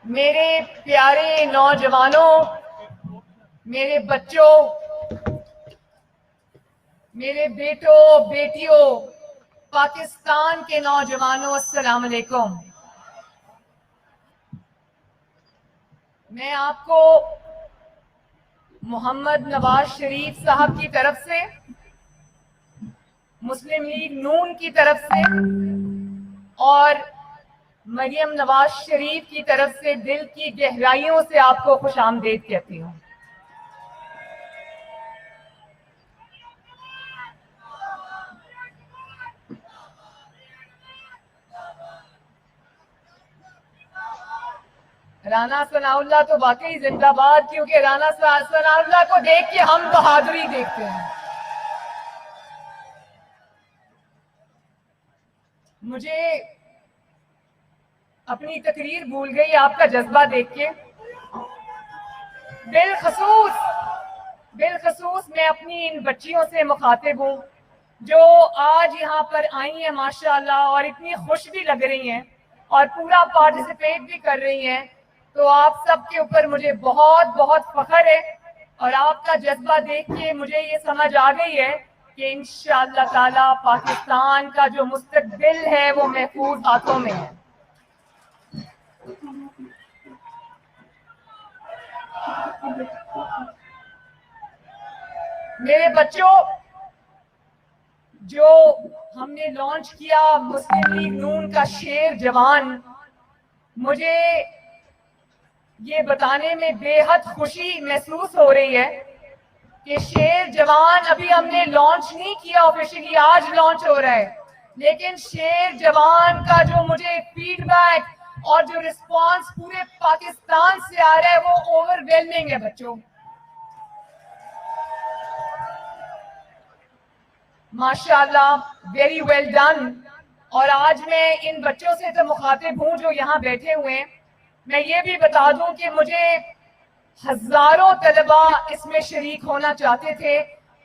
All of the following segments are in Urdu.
میرے پیارے نوجوانوں، میرے بچوں، میرے بیٹوں بیٹیوں، پاکستان کے نوجوانوں، السلام علیکم۔ میں آپ کو محمد نواز شریف صاحب کی طرف سے، مسلم لیگ نون کی طرف سے اور مریم نواز شریف کی طرف سے دل کی گہرائیوں سے آپ کو خوش آمدید کہتی ہوں۔ رانا ثناء اللہ تو واقعی زندہ باد، کیونکہ رانا ثناء اللہ کو دیکھ کے ہم بہادری دیکھتے ہیں۔ مجھے اپنی تقریر بھول گئی آپ کا جذبہ دیکھ کے۔ بالخصوص میں اپنی ان بچیوں سے مخاطب ہوں جو آج یہاں پر آئی ہیں ماشاءاللہ، اور اتنی خوش بھی لگ رہی ہیں اور پورا پارٹیسپیٹ بھی کر رہی ہیں۔ تو آپ سب کے اوپر مجھے بہت بہت فخر ہے، اور آپ کا جذبہ دیکھ کے مجھے یہ سمجھ آ گئی ہے کہ انشاءاللہ تعالی پاکستان کا جو مستقبل ہے وہ محفوظ ہاتھوں میں ہے۔ میرے بچوں، جو ہم نے لانچ کیا مسلم لیگ نون کا شیر جوان، مجھے یہ بتانے میں بے حد خوشی محسوس ہو رہی ہے کہ شیر جوان ابھی ہم نے لانچ نہیں کیا آفیشلی، آج لانچ ہو رہا ہے، لیکن شیر جوان کا جو مجھے فیڈ بیک اور جو رسپانس پورے پاکستان سے آ رہا ہے وہ اوور ویلمنگ ہے بچوں۔ ماشاءاللہ، ویری ویل ڈن۔ اور آج میں ان بچوں سے تو مخاطب ہوں جو یہاں بیٹھے ہوئے ہیں۔ میں یہ بھی بتا دوں کہ مجھے ہزاروں طلبہ اس میں شریک ہونا چاہتے تھے،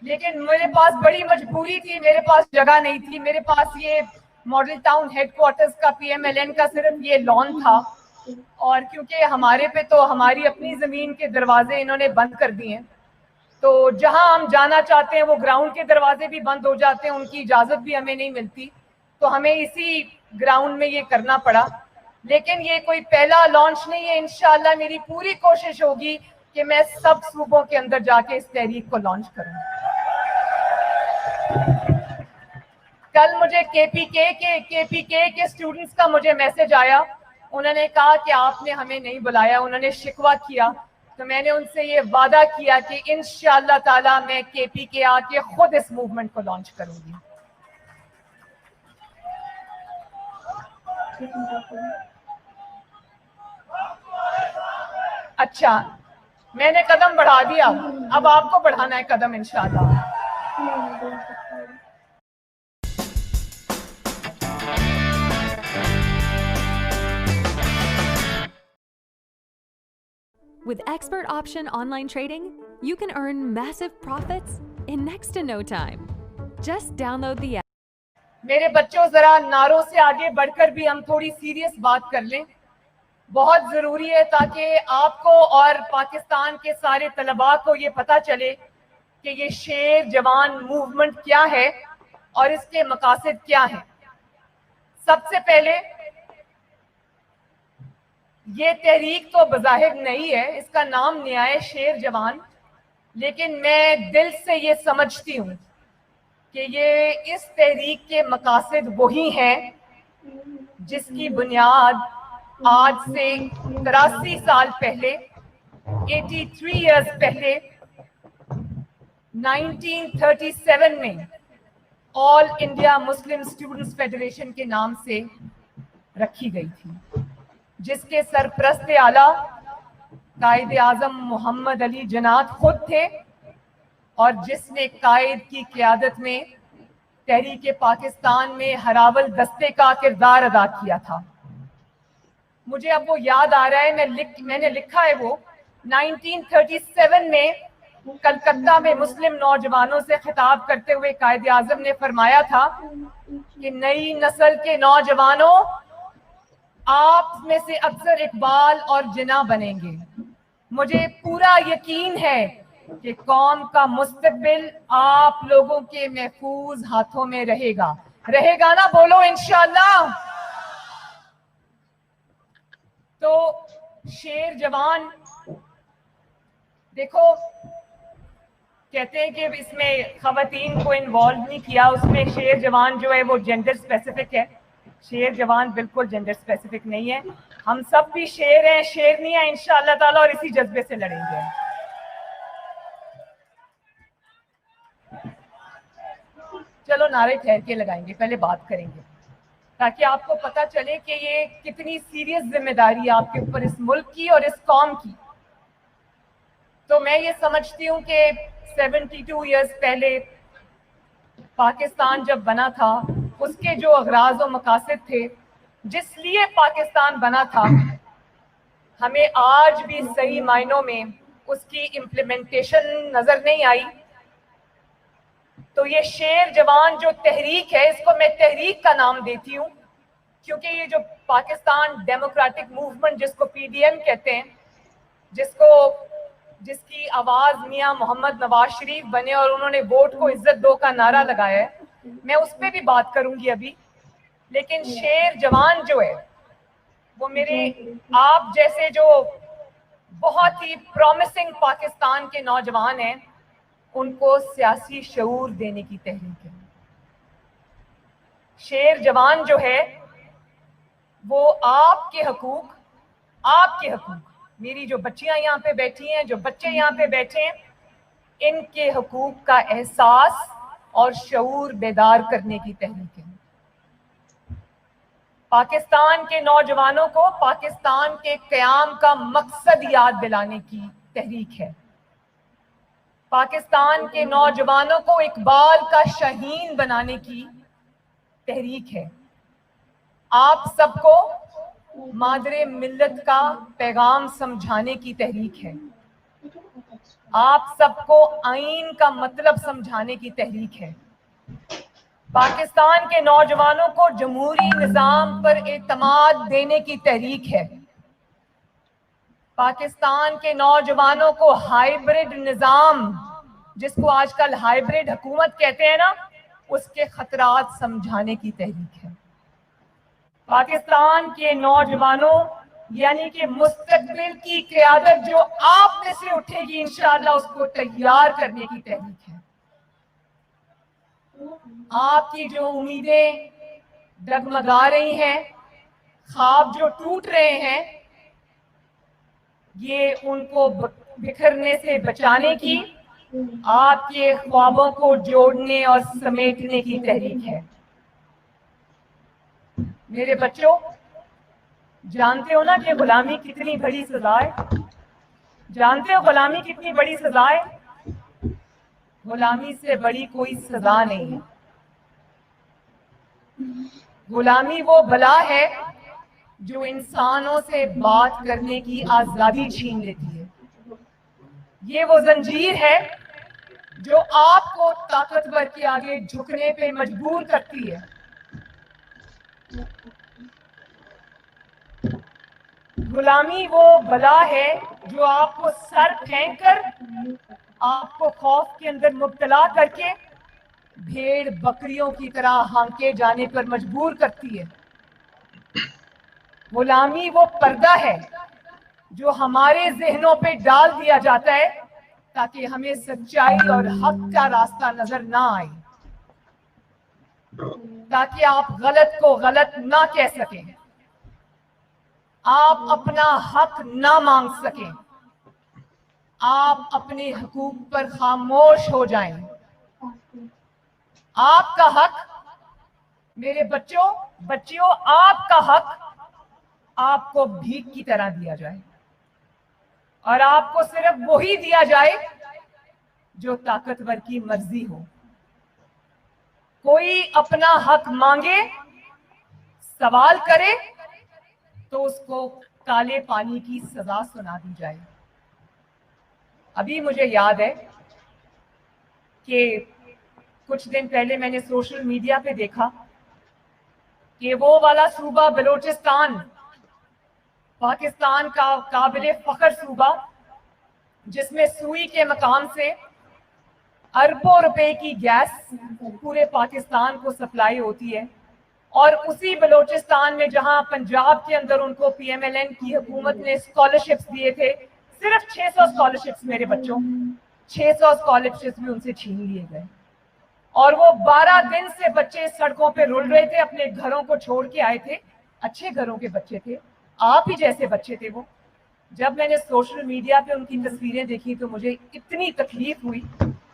لیکن میرے پاس بڑی مجبوری تھی، میرے پاس جگہ نہیں تھی۔ میرے پاس یہ ماڈل ٹاؤن ہیڈ کوارٹرز کا PMLN کا صرف یہ لان تھا، اور کیونکہ ہمارے پہ تو ہماری اپنی زمین کے دروازے انہوں نے بند کر دیے ہیں، تو جہاں ہم جانا چاہتے ہیں وہ گراؤنڈ کے دروازے بھی بند ہو جاتے ہیں، ان کی اجازت بھی ہمیں نہیں ملتی، تو ہمیں اسی گراؤنڈ میں یہ کرنا پڑا۔ لیکن یہ کوئی پہلا لانچ نہیں ہے، انشاءاللہ میری پوری کوشش ہوگی کہ میں سب صوبوں کے اندر جا کے اس تحریک کو لانچ کروں۔ کل مجھے KPK کے اسٹوڈنٹس کا مجھے میسج آیا، انہوں نے کہا کہ آپ نے ہمیں نہیں بلایا، انہوں نے شکوہ کیا، تو میں نے ان سے یہ وعدہ کیا کہ انشاءاللہ تعالی میں KPK آ کے خود اس موومنٹ کو لانچ کروں گی۔ اچھا، میں نے قدم بڑھا دیا، اب آپ کو بڑھانا ہے قدم انشاءاللہ۔ With Expert Option online trading, you can earn massive profits in next to no time. Just download the app. میرے بچوں، ذرا نعروں سے آگے بڑھ کر بھی ہم تھوڑی سیریس بات کر لیں، بہت ضروری ہے تاکہ آپ کو اور پاکستان کے سارے طلباء کو یہ پتہ چلے کہ یہ شیر جوان موومنٹ کیا ہے اور اس کے مقاصد کیا ہیں۔ سب سے پہلے یہ تحریک تو بظاہر نہیں ہے، اس کا نام نیا ہے شیر جوان، لیکن میں دل سے یہ سمجھتی ہوں کہ یہ اس تحریک کے مقاصد وہی ہیں جس کی بنیاد آج سے 83 سال پہلے، 83 ایئرز پہلے، 1937 میں آل انڈیا مسلم اسٹوڈنٹس فیڈریشن کے نام سے رکھی گئی تھی، جس کے سرپرست اعلیٰ قائد اعظم محمد علی جناح خود تھے، اور جس نے قائد کی قیادت میں تحریک پاکستان میں ہراول دستے کا کردار ادا کیا تھا۔ مجھے اب وہ یاد آ رہا ہے، میں نے لکھا ہے وہ 1937 میں کلکتہ میں مسلم نوجوانوں سے خطاب کرتے ہوئے قائد اعظم نے فرمایا تھا کہ نئی نسل کے نوجوانوں، آپ میں سے اکثر اقبال اور جنا بنیں گے. مجھے پورا یقین ہے کہ قوم کا مستقبل آپ لوگوں کے محفوظ ہاتھوں میں رہے گا. رہے گا نا؟ بولو انشاءاللہ. تو شیر جوان دیکھو، کہتے ہیں کہ اس میں خواتین کو انوالو نہیں کیا. اس میں شیر جوان جو ہے وہ جینڈر اسپیسیفک ہے. شیر جوان بالکل جینڈر اسپیسیفک نہیں ہے. ہم سب بھی شیر ہیں، شیر نہیں ہیں انشاءاللہ تعالی، اور اسی جذبے سے لڑیں گے. چلو نعرے ٹھہر کے لگائیں گے، پہلے بات کریں گے تاکہ آپ کو پتہ چلے کہ یہ کتنی سیریس ذمہ داری ہے آپ کے اوپر، اس ملک کی اور اس قوم کی. تو میں یہ سمجھتی ہوں کہ 72 ایئرز پہلے پاکستان جب بنا تھا، اس کے جو اغراض و مقاصد تھے، جس لیے پاکستان بنا تھا، ہمیں آج بھی صحیح معنوں میں اس کی امپلیمنٹیشن نظر نہیں آئی. تو یہ شیر جوان جو تحریک ہے، اس کو میں تحریک کا نام دیتی ہوں، کیونکہ یہ جو پاکستان ڈیموکریٹک موومنٹ جس کو PDM کہتے ہیں، جس کی آواز میاں محمد نواز شریف بنے اور انہوں نے ووٹ کو عزت دو کا نعرہ لگایا ہے، میں اس پہ بھی بات کروں گی ابھی. لیکن شیر جوان جو ہے وہ میرے آپ جیسے جو بہت ہی پرومسنگ پاکستان کے نوجوان ہیں، ان کو سیاسی شعور دینے کی تحریک ہے. شیر جوان جو ہے وہ آپ کے حقوق، میری جو بچیاں یہاں پہ بیٹھی ہیں، جو بچے یہاں پہ بیٹھے ہیں، ان کے حقوق کا احساس اور شعور بیدار کرنے کی تحریک ہے. پاکستان کے نوجوانوں کو پاکستان کے قیام کا مقصد یاد دلانے کی تحریک ہے. پاکستان کے نوجوانوں کو اقبال کا شاہین بنانے کی تحریک ہے. آپ سب کو مادر ملت کا پیغام سمجھانے کی تحریک ہے. آپ سب کو آئین کا مطلب سمجھانے کی تحریک ہے. پاکستان کے نوجوانوں کو جمہوری نظام پر اعتماد دینے کی تحریک ہے. پاکستان کے نوجوانوں کو ہائیبرڈ نظام، جس کو آج کل ہائیبرڈ حکومت کہتے ہیں نا، اس کے خطرات سمجھانے کی تحریک ہے. پاکستان کے نوجوانوں یعنی کہ مستقبل کی قیادت جو آپ میں سے اٹھے گی انشاءاللہ، اس کو تیار کرنے کی تحریک ہے. آپ کی جو امیدیں ڈگمگا رہی ہیں، خواب جو ٹوٹ رہے ہیں، یہ ان کو بکھرنے سے بچانے کی، آپ کے خوابوں کو جوڑنے اور سمیٹنے کی تحریک ہے. میرے بچوں، جانتے ہو نا کہ غلامی کتنی بڑی سزا ہے؟ جانتے ہو غلامی کتنی بڑی سزا ہے؟ غلامی سے بڑی کوئی سزا نہیں ہے. غلامی وہ بلا ہے جو انسانوں سے بات کرنے کی آزادی چھین لیتی ہے. یہ وہ زنجیر ہے جو آپ کو طاقتور کے آگے جھکنے پہ مجبور کرتی ہے. غلامی وہ بلا ہے جو آپ کو سر پھینک کر، آپ کو خوف کے اندر مبتلا کر کے بھیڑ بکریوں کی طرح ہانکے جانے پر مجبور کرتی ہے. غلامی وہ پردہ ہے جو ہمارے ذہنوں پہ ڈال دیا جاتا ہے تاکہ ہمیں سچائی اور حق کا راستہ نظر نہ آئے، تاکہ آپ غلط کو غلط نہ کہہ سکیں، آپ اپنا حق نہ مانگ سکیں، آپ اپنے حقوق پر خاموش ہو جائیں. آپ کا حق، میرے بچیوں، آپ کا حق آپ کو بھیک کی طرح دیا جائے، اور آپ کو صرف وہی دیا جائے جو طاقتور کی مرضی ہو. کوئی اپنا حق مانگے، سوال کرے، تو اس کو کالے پانی کی سزا سنا دی جائے. ابھی مجھے یاد ہے کہ کچھ دن پہلے میں نے سوشل میڈیا پہ دیکھا کہ وہ والا صوبہ بلوچستان پاکستان کا قابل فخر صوبہ جس میں سوئی کے مقام سے اربوں روپے کی گیس پورے پاکستان کو سپلائی ہوتی ہے، اور اسی بلوچستان میں جہاں پنجاب کے اندر ان کو پی ایم ایل این کی حکومت نے اسکالرشپس دیے تھے، صرف 600 اسکالرشپس میرے بچوں، 600 اسکالرشپس بھی ان سے چھین لیے گئے، اور وہ 12 دن سے بچے سڑکوں پہ رول رہے تھے، اپنے گھروں کو چھوڑ کے آئے تھے، اچھے گھروں کے بچے تھے، آپ ہی جیسے بچے تھے وہ۔ جب میں نے سوشل میڈیا پہ ان کی تصویریں دیکھی تو مجھے اتنی تکلیف ہوئی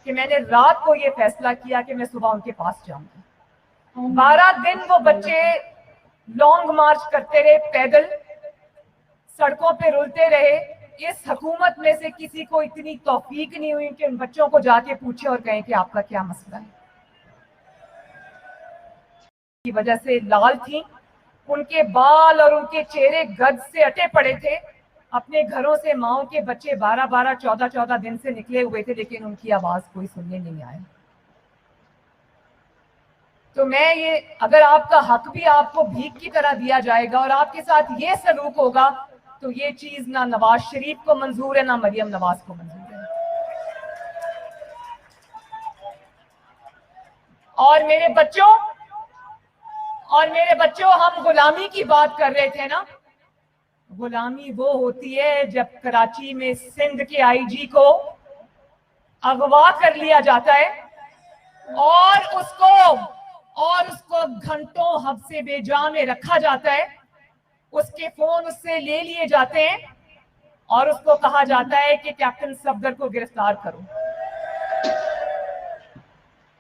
کہ میں نے رات کو یہ فیصلہ کیا کہ میں صبح ان کے پاس جاؤں گی۔ 12 دن وہ بچے لانگ مارچ کرتے رہے، پیدل سڑکوں پہ رولتے رہے۔ اس حکومت میں سے کسی کو اتنی توفیق نہیں ہوئی کہ ان بچوں کو جا کے پوچھے اور کہیں کہ آپ کا کیا مسئلہ ہے۔ کی وجہ سے لال تھیں، ان کے بال اور ان کے چہرے گرد سے اٹے پڑے تھے، اپنے گھروں سے ماؤں کے بچے 12 14 دن سے نکلے ہوئے تھے، لیکن ان کی آواز کوئی سننے نہیں آیا۔ تو میں یہ، اگر آپ کا حق بھی آپ کو بھیک کی طرح دیا جائے گا اور آپ کے ساتھ یہ سلوک ہوگا تو یہ چیز نہ نواز شریف کو منظور ہے، نہ مریم نواز کو منظور ہے۔ اور میرے بچوں ہم غلامی کی بات کر رہے تھے نا، غلامی وہ ہوتی ہے جب کراچی میں سندھ کے آئی جی کو اغوا کر لیا جاتا ہے اور اس کو گھنٹوں حبس بے جا میں رکھا جاتا ہے، اس کے فون اس سے لے لیے جاتے ہیں اور اس کو کہا جاتا ہے کہ کیپٹن صفدر کو گرفتار کرو۔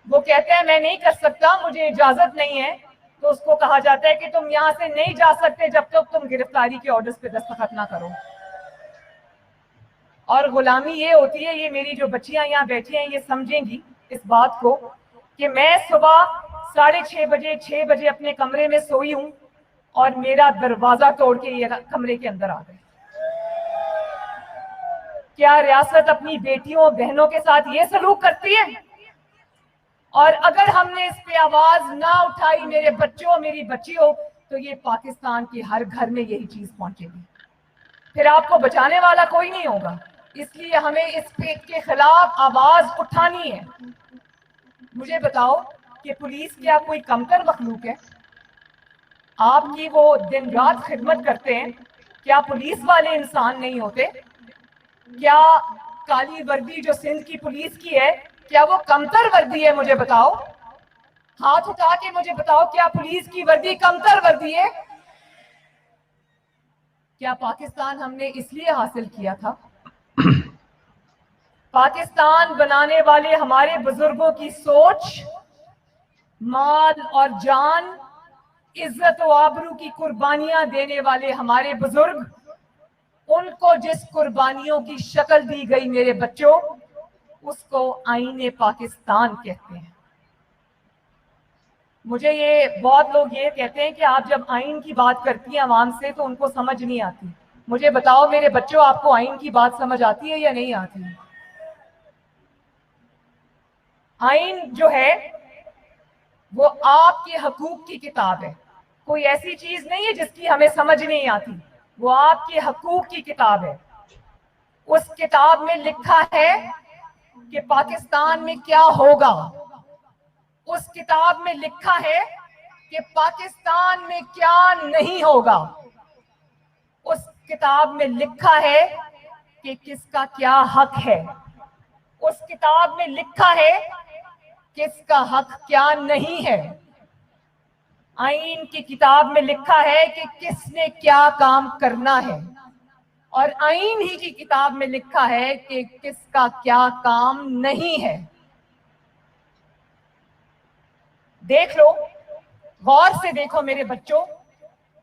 وہ کہتے ہیں میں نہیں کر سکتا، مجھے اجازت نہیں ہے، تو اس کو کہا جاتا ہے کہ تم یہاں سے نہیں جا سکتے جب تک تم گرفتاری کے آرڈرز پہ دستخط نہ کرو۔ اور غلامی یہ ہوتی ہے، یہ میری جو بچیاں یہاں بیٹھی ہیں یہ سمجھیں گی اس بات کو، کہ میں صبح 6:30 6 بجے اپنے کمرے میں سوئی ہوں اور میرا دروازہ توڑ کے یہ کمرے کے اندر آ گئے۔ کیا ریاست اپنی بیٹیوں بہنوں کے ساتھ یہ سلوک کرتی ہے؟ اور اگر ہم نے اس پہ آواز نہ اٹھائی میرے بچوں میری بچیوں، تو یہ پاکستان کے ہر گھر میں یہی چیز پہنچے گی، پھر آپ کو بچانے والا کوئی نہیں ہوگا۔ اس لیے ہمیں اس پہ کے خلاف آواز اٹھانی ہے۔ مجھے بتاؤ کہ پولیس کیا کوئی کمتر مخلوق ہے؟ آپ کی وہ دن رات خدمت کرتے ہیں، کیا پولیس والے انسان نہیں ہوتے؟ کیا کالی وردی جو سندھ کی پولیس کی ہے کیا وہ کمتر وردی ہے؟ مجھے بتاؤ، ہاتھ اٹھا کے مجھے بتاؤ، کیا پولیس کی وردی کمتر وردی ہے؟ کیا پاکستان ہم نے اس لیے حاصل کیا تھا؟ پاکستان بنانے والے ہمارے بزرگوں کی سوچ، مال اور جان، عزت و آبرو کی قربانیاں دینے والے ہمارے بزرگ، ان کو جس قربانیوں کی شکل دی گئی میرے بچوں، اس کو آئین پاکستان کہتے ہیں۔ مجھے یہ بہت لوگ یہ کہتے ہیں کہ آپ جب آئین کی بات کرتی ہیں عوام سے تو ان کو سمجھ نہیں آتی۔ مجھے بتاؤ میرے بچوں، آپ کو آئین کی بات سمجھ آتی ہے یا نہیں آتی؟ آئین جو ہے وہ آپ کے حقوق کی کتاب ہے، کوئی ایسی چیز نہیں ہے جس کی ہمیں سمجھ نہیں آتی، وہ آپ کے حقوق کی کتاب ہے۔ اس کتاب میں لکھا ہے کہ پاکستان میں کیا ہوگا، اس کتاب میں لکھا ہے کہ پاکستان میں کیا نہیں ہوگا، اس کتاب میں لکھا ہے کہ کس کا کیا حق ہے، اس کتاب میں لکھا ہے کس کا حق کیا نہیں ہے۔ آئین کی کتاب میں لکھا ہے کہ کس نے کیا کام کرنا ہے، اور آئین ہی کی کتاب میں لکھا ہے کہ کس کا کیا کام نہیں ہے۔ دیکھ لو، غور سے دیکھو میرے بچوں،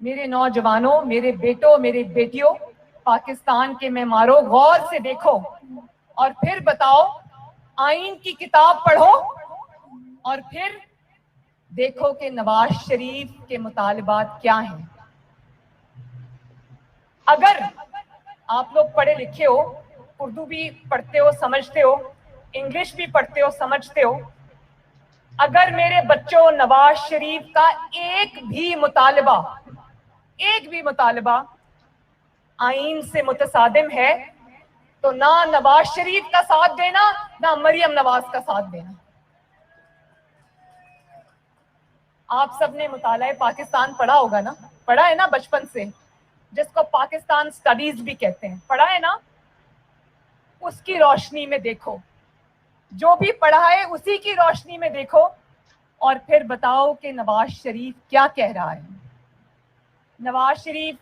میرے نوجوانوں، میرے بیٹوں، میرے بیٹیوں، پاکستان کے معماروں، غور سے دیکھو اور پھر بتاؤ، آئین کی کتاب پڑھو اور پھر دیکھو کہ نواز شریف کے مطالبات کیا ہیں۔ اگر آپ لوگ پڑھے لکھے ہو، اردو بھی پڑھتے ہو سمجھتے ہو، انگلش بھی پڑھتے ہو سمجھتے ہو، اگر میرے بچوں نواز شریف کا ایک بھی مطالبہ آئین سے متصادم ہے تو نہ نواز شریف کا ساتھ دینا نہ مریم نواز کا ساتھ دینا. آپ سب نے مطالعہ پاکستان پڑھا ہوگا نا, پڑھا ہے نا بچپن سے, جس کو پاکستان سٹڈیز بھی کہتے ہیں, پڑھا ہے نا. اس کی روشنی میں دیکھو, جو بھی پڑھا ہے اسی کی روشنی میں دیکھو, اور پھر بتاؤ کہ نواز شریف کیا کہہ رہا ہے. نواز شریف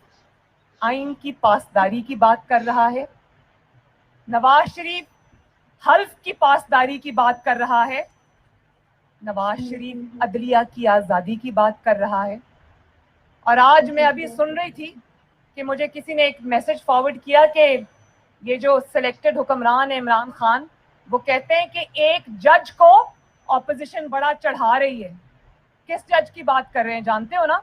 آئین کی پاسداری کی بات کر رہا ہے, نواز شریف حلف کی پاسداری کی بات کر رہا ہے, نواز شریف عدلیہ کی آزادی کی بات کر رہا ہے. اور آج میں ابھی سن رہی تھی کہ مجھے کسی نے ایک میسج فارورڈ کیا کہ یہ جو سلیکٹڈ حکمران ہے عمران خان, وہ کہتے ہیں کہ ایک جج کو اپوزیشن بڑا چڑھا رہی ہے. کس جج کی بات کر رہے ہیں جانتے ہو نا؟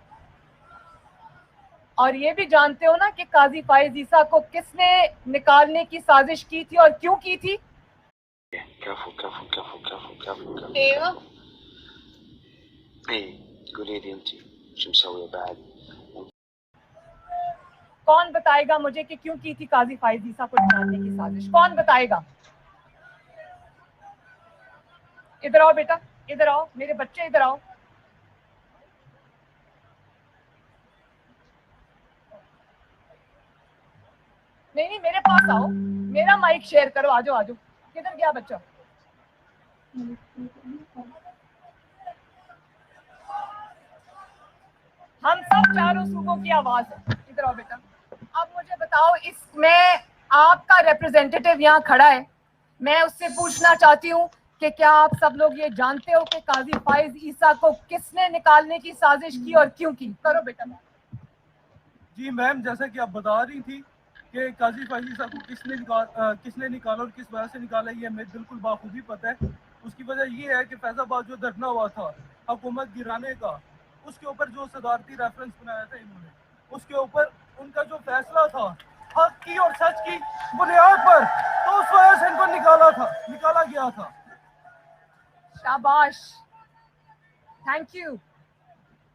اور یہ بھی جانتے ہو نا کہ قاضی فائز عیسیٰ کو کس نے نکالنے کی سازش کی تھی اور کیوں کی تھی؟ ايوه ايه قولي لي انت شو مسويه بعد. کون بتائے گا مجھے کہ کیوں کی تھی قاضی فائز عیسیٰ کو نکالنے کی سازش؟ کون بتائے گا؟ ادھر آؤ بیٹا, ادھر آؤ میرے بچے, ادھر آؤ. نہیں نہیں میرے پاس آؤ, میرا مائک شیئر کرو, آجو آجو. کدھر گیا بچہ؟ ہم سب چاروں صوبوں کی آواز ہے. ادھر آؤ بیٹا. اب مجھے بتاؤ, اس میں آپ کا ریپرزینٹیٹیو یہاں کھڑا ہے, میں اس سے پوچھنا چاہتی ہوں کہ کیا آپ سب لوگ یہ جانتے ہو کہ قاضی فائز عیسیٰ کو کس نے نکالنے کی سازش کی اور کیوں کی؟ کرو بیٹا. جی میم, جیسا کہ آپ بتا رہی تھی کہ قاضی فائز عیسیٰ کو کس نے نکالا اور کس وجہ سے نکالا, یہ ہمیں بالکل بخوبی پتہ ہے. اس کی وجہ یہ ہے کہ فیض آباد جو دھرنا ہوا تھا حکومت گرانے کا, اس کے اوپر جو صدارتی ریفرنس بنایا تھا انہوں نے, اس کے اوپر ان کا جو فیصلہ تھا حق کی اور سچ کی بنیاد پر, تو اس وجہ سے ان کو نکالا گیا تھا. شاباش, تھینک یو,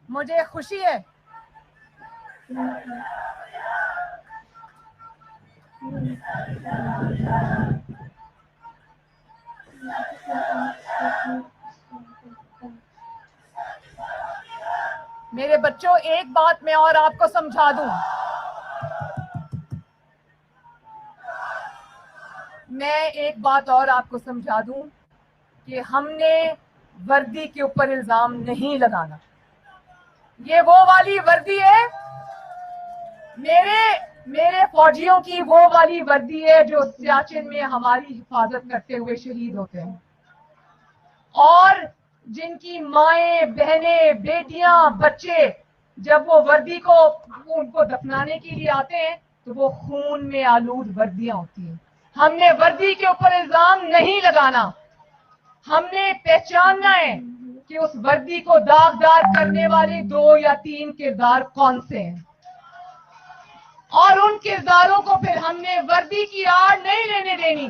مجھے خوشی ہے. میرے بچوں, ایک بات میں اور آپ کو سمجھا دوں, کہ ہم نے وردی کے اوپر الزام نہیں لگانا. یہ وہ والی وردی ہے, میرے فوجیوں کی وہ والی وردی ہے جو سیاچن میں ہماری حفاظت کرتے ہوئے شہید ہوتے ہیں, اور جن کی مائیں, بہنیں, بیٹیاں, بچے جب وہ وردی کو ان کو دفنانے کے لیے آتے ہیں تو وہ خون میں آلود وردیاں ہوتی ہیں. ہم نے وردی کے اوپر الزام نہیں لگانا, ہم نے پہچاننا ہے کہ اس وردی کو داغدار کرنے والے 2 یا 3 کردار کون سے ہیں, اور ان کرداروں کو پھر ہم نے وردی کی آڑ نہیں لینے دینی.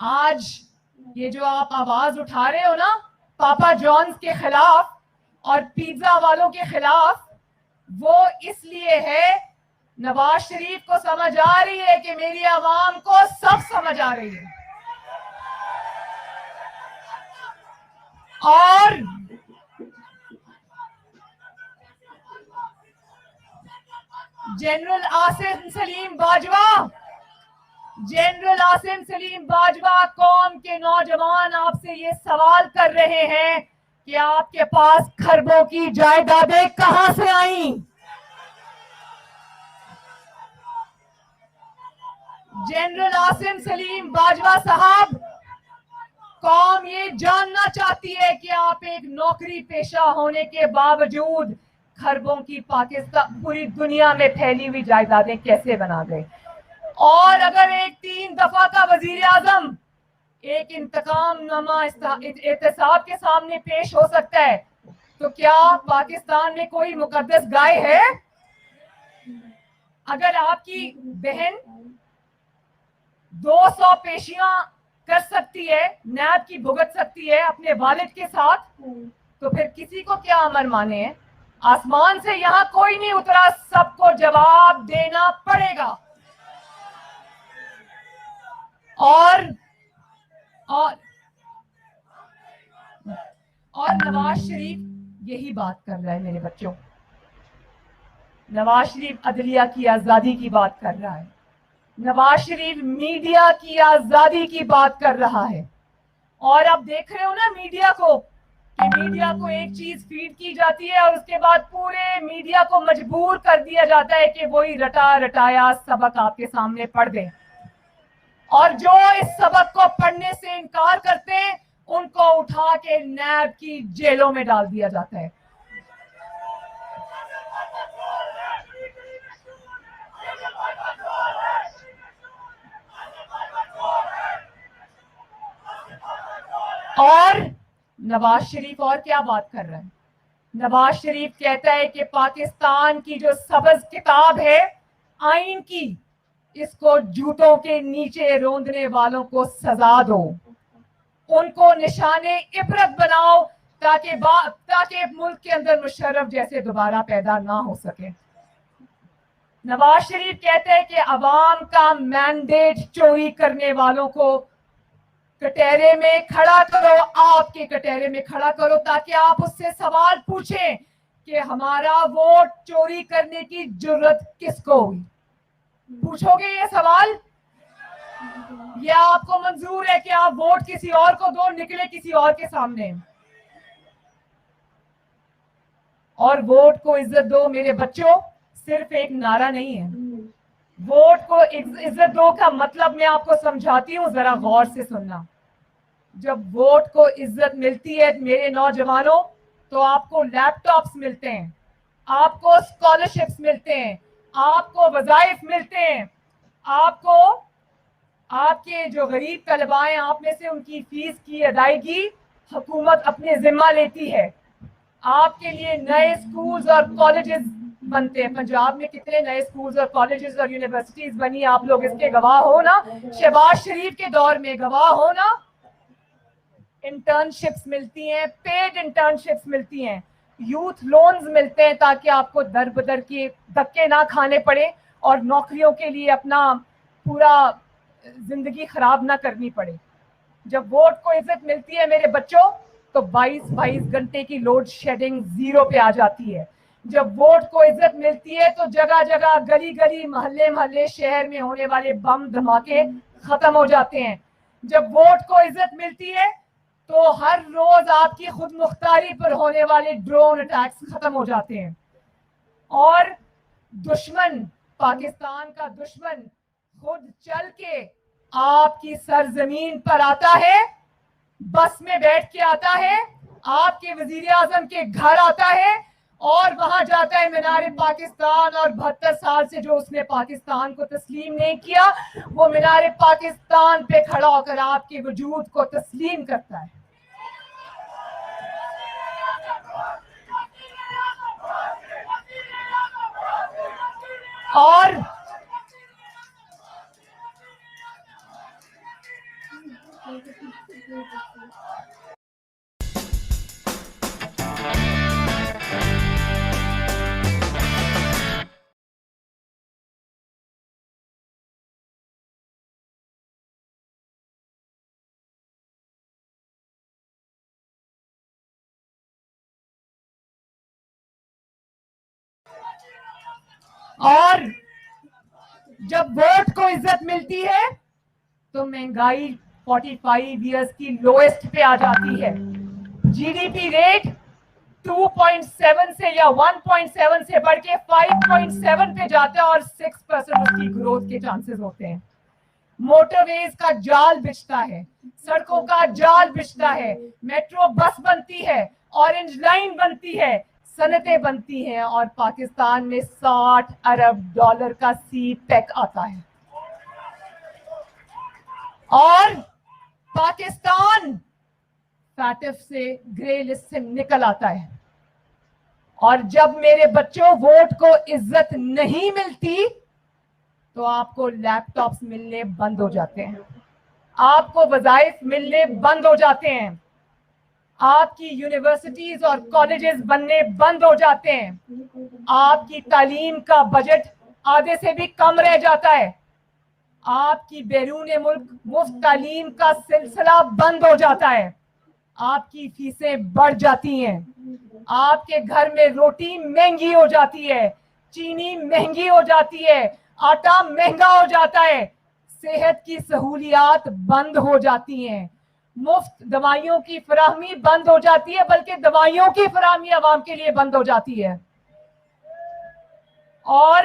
آج یہ جو آپ آواز اٹھا رہے ہو نا پاپا جونز کے خلاف اور پیزا والوں کے خلاف, وہ اس لیے ہے نواز شریف کو سمجھ آ رہی ہے کہ میری عوام کو سب سمجھ آ رہی ہے. اور جنرل عاصم سلیم باجوہ قوم کے نوجوان آپ سے یہ سوال کر رہے ہیں کہ آپ کے پاس خربوں کی جائیدادیں کہاں سے آئیں؟ جنرل عاصم سلیم باجوہ صاحب, قوم یہ جاننا چاہتی ہے کہ آپ ایک نوکری پیشہ ہونے کے باوجود خربوں کی پاکستان پوری دنیا میں پھیلی ہوئی جائیدادیں کیسے بنا گئے. اور اگر ایک 3 دفعہ کا وزیر اعظم ایک انتقام نامہ احتساب کے سامنے پیش ہو سکتا ہے, تو کیا پاکستان میں کوئی مقدس گائے ہے؟ اگر آپ کی بہن 200 پیشیاں کر سکتی ہے، نیب کی بھگت سکتی ہے اپنے والد کے ساتھ، تو پھر کسی کو کیا امر مانے ہیں؟ آسمان سے یہاں کوئی نہیں اترا، سب کو جواب دینا پڑے گا. اور نواز شریف یہی بات کر رہا ہے میرے بچوں. نواز شریف عدلیہ کی آزادی کی بات کر رہا ہے. نواز شریف میڈیا کی آزادی کی بات کر رہا ہے. اور آپ دیکھ رہے ہو نا میڈیا کو، کہ میڈیا کو ایک چیز فیڈ کی جاتی ہے اور اس کے بعد پورے میڈیا کو مجبور کر دیا جاتا ہے کہ وہی رٹا رٹایا سبق آپ کے سامنے پڑھ دیں. اور جو اس سبق کو پڑھنے سے انکار کرتے ہیں ان کو اٹھا کے نیب کی جیلوں میں ڈال دیا جاتا ہے. اور نواز شریف اور کیا بات کر رہا ہے؟ نواز شریف کہتا ہے کہ پاکستان کی جو سبز کتاب ہے آئین کی، اس کو جوتوں کے نیچے روندنے والوں کو سزا دو، ان کو نشان عبرت بناؤ تاکہ ملک کے اندر مشرف جیسے دوبارہ پیدا نہ ہو سکے. نواز شریف کہتے ہیں کہ عوام کا مینڈیٹ چوری کرنے والوں کو کٹہرے میں کھڑا کرو، آپ کے کٹہرے میں کھڑا کرو، تاکہ آپ اس سے سوال پوچھیں کہ ہمارا ووٹ چوری کرنے کی جرت کس کو ہوئی؟ پوچھو گے یہ سوال؟ یا آپ کو منظور ہے کہ آپ ووٹ کسی اور کو دو، نکلے کسی اور کے سامنے؟ اور ووٹ کو عزت دو میرے بچوں صرف ایک نعرہ نہیں ہے. ووٹ کو عزت دو کا مطلب میں آپ کو سمجھاتی ہوں، ذرا غور سے سننا. جب ووٹ کو عزت ملتی ہے میرے نوجوانوں تو آپ کو لیپ ٹاپس ملتے ہیں، آپ کو اسکالرشپس ملتے ہیں، آپ کو وظائف ملتے ہیں، آپ کے جو غریب طلباء ہیں آپ میں سے ان کی فیس کی ادائیگی حکومت اپنے ذمہ لیتی ہے. آپ کے لیے نئے سکولز اور کالجز بنتے ہیں. پنجاب میں کتنے نئے سکولز اور کالجز اور یونیورسٹیز بنی، آپ لوگ اس کے گواہ ہو نا. شہباز شریف کے دور میں گواہ ہو نا. انٹرنشپس ملتی ہیں، پیڈ انٹرنشپس ملتی ہیں، یوتھ لونز ملتے ہیں تاکہ آپ کو در بدر کے دھکے نہ کھانے پڑے اور نوکریوں کے لیے اپنا پورا زندگی خراب نہ کرنی پڑے. جب ووٹ کو عزت ملتی ہے میرے بچوں تو 22 گھنٹے کی لوڈ شیڈنگ زیرو پہ آ جاتی ہے. جب ووٹ کو عزت ملتی ہے تو جگہ جگہ گلی گلی محلے محلے شہر میں ہونے والے بم دھماکے ختم ہو جاتے ہیں. جب ووٹ کو عزت ملتی ہے تو ہر روز آپ کی خود مختاری پر ہونے والے ڈرون اٹیکس ختم ہو جاتے ہیں. اور دشمن، پاکستان کا دشمن خود چل کے آپ کی سرزمین پر آتا ہے، بس میں بیٹھ کے آتا ہے، آپ کے وزیر اعظم کے گھر آتا ہے اور وہاں جاتا ہے مینار پاکستان، اور 72 سال سے جو اس نے پاکستان کو تسلیم نہیں کیا وہ مینار پاکستان پہ کھڑا ہو کر آپ کے وجود کو تسلیم کرتا ہے. اور اور جب ووٹ کو عزت ملتی ہے تو مہنگائی 45 ایئرز کی لوئسٹ پہ آ جاتی ہے. جی ڈی پی ریٹ 2.7 سے یا 1.7 سے بڑھ کے 5.7 پہ جاتا ہے اور 6% اس کی گروتھ کے چانسز ہوتے ہیں. موٹر ویز کا جال بچھتا ہے، سڑکوں کا جال بچھتا ہے، میٹرو بس بنتی ہے، اورنج لائن بنتی ہے، صنعتیں بنتی ہیں، اور پاکستان میں $60 ارب کا سی پیک آتا ہے. اور پاکستان فیٹف سے گرے لسٹ سے نکل آتا ہے. اور جب میرے بچوں ووٹ کو عزت نہیں ملتی تو آپ کو لیپ ٹاپس ملنے بند ہو جاتے ہیں, آپ کو وظائف ملنے بند ہو جاتے ہیں, آپ کی یونیورسٹیز اور کالجز بننے بند ہو جاتے ہیں, آپ کی تعلیم کا بجٹ آدھے سے بھی کم رہ جاتا ہے, آپ کی بیرون ملک مفت تعلیم کا سلسلہ بند ہو جاتا ہے, آپ کی فیسیں بڑھ جاتی ہیں, آپ کے گھر میں روٹی مہنگی ہو جاتی ہے, چینی مہنگی ہو جاتی ہے, آٹا مہنگا ہو جاتا ہے, صحت کی سہولیات بند ہو جاتی ہیں, مفت دوائیوں کی فراہمی بند ہو جاتی ہے, بلکہ دوائیوں کی فراہمی عوام کے لیے بند ہو جاتی ہے. اور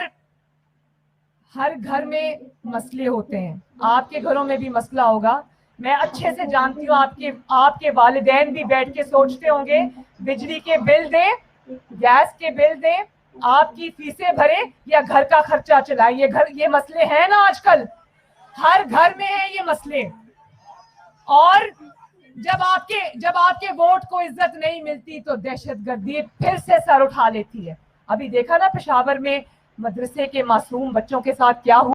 ہر گھر میں مسئلے ہوتے ہیں, آپ کے گھروں میں بھی مسئلہ ہوگا, میں اچھے سے جانتی ہوں. آپ کے والدین بھی بیٹھ کے سوچتے ہوں گے بجلی کے بل دیں, گیس کے بل دیں, آپ کی فیسیں بھرے یا گھر کا خرچہ چلائیں. یہ مسئلے ہیں نا آج کل, ہر گھر میں ہیں یہ مسئلے. اور جب آپ کے ووٹ کو عزت نہیں ملتی تو دہشت گردی پھر سے سر اٹھا لیتی ہے. ابھی دیکھا نا پشاور میں مدرسے کے معصوم بچوں کے ساتھ کیا ہوا.